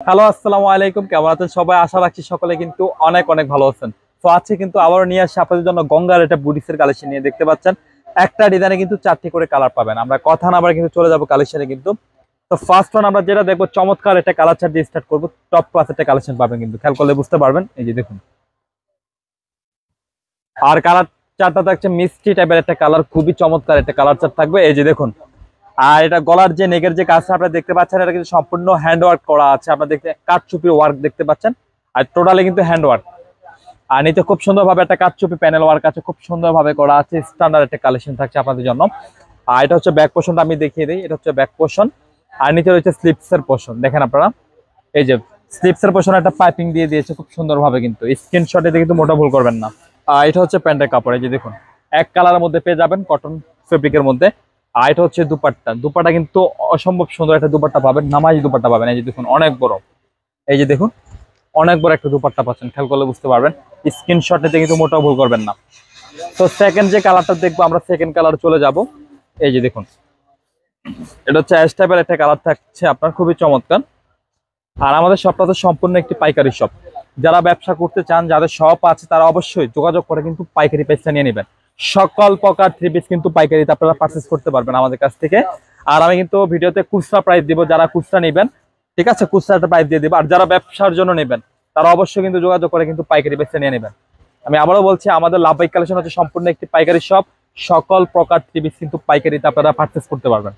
Hello, আসসালামু আলাইকুম। কেমন আছেন সবাই? আশা রাখছি সকলে কিন্তু অনেক অনেক ভালো আছেন। তো আজকে কিন্তু আবারও নিয়ে আসছি আপনাদের জন্য গঙ্গার একটা বুটিক্সের কালেকশন নিয়ে। দেখতে পাচ্ছেন একটা ডিজাইনে কিন্তু 4টি করে কালার পাবেন। আমরা কথা না বলে কিন্তু চলে যাবো কালেকশনে কিন্তু। তো ফার্স্ট ওয়ান আমরা যেটা দেখবো, চমৎকার একটা কালার চার্ট দিয়ে স্টার্ট করবো। টপ ক্লাস একটা কালেকশন পাবেন কিন্তু, খেয়াল করলে বুঝতে পারবেন। এই যে দেখুন, আর কালার চার্টটা থাকছে মিষ্টি টাইপের একটা কালার, খুবই চমৎকার একটা কালার চার্ট থাকবে। এই যে দেখুন, আর এটা গলার যে নেকের যে কাজটা আপনারা দেখতে পাচ্ছেন, এটা কিন্তু সম্পূর্ণ হ্যান্ড ওয়ার্ক করা আছে। আপনারা দেখতে কাঠচুপি ওয়ার্ক দেখতে পাচ্ছেন, আর টোটালি কিন্তু হ্যান্ড ওয়ার্ক। আর নিচে খুব সুন্দরভাবে একটা কাঠচুপি প্যানেল ওয়ার্ক আছে, খুব সুন্দরভাবে করা আছে। স্ট্যান্ডার্ড একটা কালেকশন থাকছে আপনাদের জন্য। আর এটা হচ্ছে ব্যাক পোর্শনটা আমি দেখিয়ে দিই। এটা হচ্ছে ব্যাক পোর্শন, আর নিচে রয়েছে স্লিপস এর পোর্শন। দেখেন আপনারা, এই যে স্লিপস এর পোর্শন একটা পাইপিং দিয়ে দিয়েছে খুব সুন্দরভাবে, কিন্তু স্ক্রিনশটে কিন্তু মোটা ভুল করবেন না। আর এটা হচ্ছে প্যান্টের কাপড়। এই যে দেখুন, এক কালারের মধ্যে পেয়ে যাবেন, কটন ফেব্রিকের মধ্যে। আর এটা হচ্ছে দুপাট্টা। দুপাট্টা কিন্তু অসম্ভব সুন্দর একটা দুপাট্টা পাবেন, নামাজি দুপাট্টা পাবেন। এই যে দেখুন, অনেক বড়। এই যে দেখুন, অনেক বড় একটা দুপাট্টা পাচ্ছেন, খেয়াল করলে বুঝতে পারবেন। স্ক্রিনশট নিতে কিন্তু মোটাও ভুল করবেন না। তো সেকেন্ড যে কালারটা দেখবো আমরা, সেকেন্ড কালার চলে যাব। এই যে দেখুন, এটা হচ্ছে অ্যাশ টাইপের একটা কালার থাকছে আপনার, খুবই চমৎকার। আর আমাদের শপটা তো সম্পূর্ণ একটি পাইকারি শপ। যারা ব্যবসা করতে চান, যাদের শপ আছে, তারা অবশ্যই যোগাযোগ করে কিন্তু পাইকারি প্রাইসটা নিয়ে নেবেন। সকল প্রকার থ্রি পিস কিন্তু পাইকারিতে আপনারা পারচেস করতে পারবেন আমাদের কাছ থেকে। আর আমি কিন্তু ভিডিওতে খুচরা প্রাইস দিব, যারা খুচরা নেবেন, ঠিক আছে, খুচরাটা প্রাইস দিয়ে দিব। আর যারা ব্যবসার জন্য নেবেন, তারা অবশ্যই কিন্তু যোগাযোগ করে কিন্তু পাইকারি প্রাইসটা নিয়ে নেবেন। আমি আবারও বলছি, আমাদের লাভবাইক কালেকশন হচ্ছে সম্পূর্ণ একটি পাইকারি শপ। সকল প্রকার থ্রি পিস কিন্তু পাইকারিতে আপনারা পারচেস করতে পারবেন।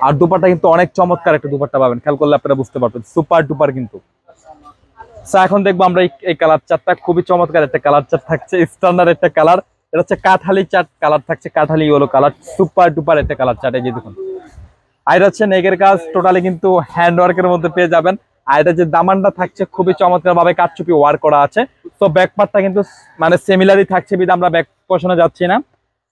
আর দুপাট্টা কিন্তু অনেক চমৎকার একটা দুপাট্টা পাবেন, খেয়াল করলে আপনারা বুঝতে পারবেন, সুপার ডুপার কিন্তু। এখন দেখবো আমরা এই কালার চারটা, খুবই চমৎকার একটা কালার চার্ট থাকছে, স্ট্যান্ডার্ড একটা কালার। এটা হচ্ছে কাঠালি চার্ট কালার থাকছে, Kathali yellow colour, super duper একটা কালার চার্ট। এই যে দেখুন, আর এটা হচ্ছে নেকের কাজ টোটালি কিন্তু হ্যান্ড ওয়ার্কের মধ্যে পেয়ে যাবেন। আর এটা যে দামানটা থাকছে, খুবই চমৎকার ভাবে কাঠচুপি ওয়ার্ক করা আছে। তো ব্যাক পার্টটা কিন্তু মানে সিমিলারই থাকছে, বিধে আমরা ব্যাক পোর্শনে যাচ্ছি না।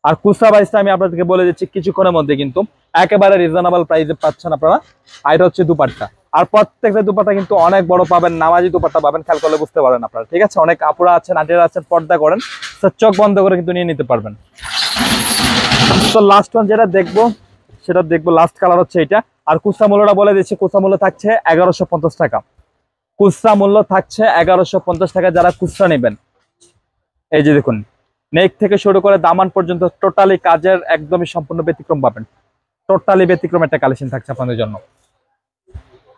আর খুচরা প্রাইসটা আমি আপনাদেরকে বলে দিচ্ছি কিছুক্ষণের মধ্যে, কিন্তু একেবারে রিজনেবল প্রাইসে পাচ্ছেন আপনারা। আর এটা হচ্ছে দুপাট্টা। আর প্রত্যেকটা দুপাট্টা কিন্তু অনেক বড় পাবেন, নামাজি দুপাট্টা পাবেন, খেয়াল করলে বুঝতে পারেন আপনারা, ঠিক আছে। অনেক আপুরা আছেন, আন্টিরা আছেন, পর্দা করেন, তো চোখ বন্ধ করে কিন্তু নিয়ে নিতে পারবেন। তো লাস্ট ওয়ান যেটা দেখবো, সেটা দেখবো লাস্ট কালার হচ্ছে এটা। আর খুচরা মূল্যটা বলে দিচ্ছি, খুচরা মূল্য থাকছে 1150 টাকা। খুচরা মূল্য থাকছে 1150 টাকা, যারা খুচরা নেবেন। এই যে দেখুন, নেক থেকে শুরু করে দামান পর্যন্ত টোটালি কাজের একদমই সম্পূর্ণ ব্যতিক্রম পাবেন। টোটালি ব্যতিক্রম একটা কালেকশন থাকছে আপনাদের জন্য।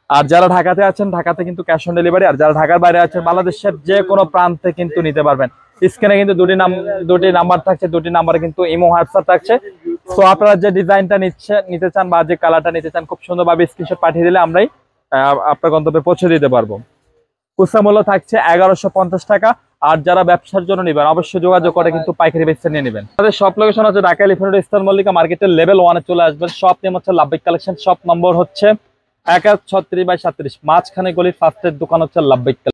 আর যারা ঢাকাতে আছেন, ঢাকাতে কিন্তু ক্যাশ অন ডেলিভারি। আর যারা ঢাকার বাইরে আছেন, বাংলাদেশের যে কোনো প্রান্তে কিন্তু নিতে পারবেন। স্ক্রিনে কিন্তু দুটি নাম্বার থাকছে, দুটি নাম্বারে কিন্তু ইমো হোয়াটসঅ্যাপ থাকছে। তো আপনারা যে ডিজাইনটা নিতে চান বা যে কালারটা নিতে চান, খুব সুন্দরভাবে স্ক্রিনশট পাঠিয়ে দিলে আমরাই আপনার গন্তব্যে পৌঁছে দিতে পারবো। খুচরা মূল্য থাকছে 1150 টাকা। আর যারা ব্যবসার জন্য নেবেন, অবশ্যই যোগাযোগ করে কিন্তু পাইকারি বেচে নিয়ে নেবেন। আমাদের শপ লোকেশন হচ্ছে Dhaka elephant road, eastern Mallika মার্কেটের লেভেল 1-এ চলে আসবেন। শপ নেম হচ্ছে লাভবাইক কালেকশন, শপ নম্বর হচ্ছে 1136/37, মাঝখানে গলির ফার্স্টের দোকান হচ্ছে লাভবাইক।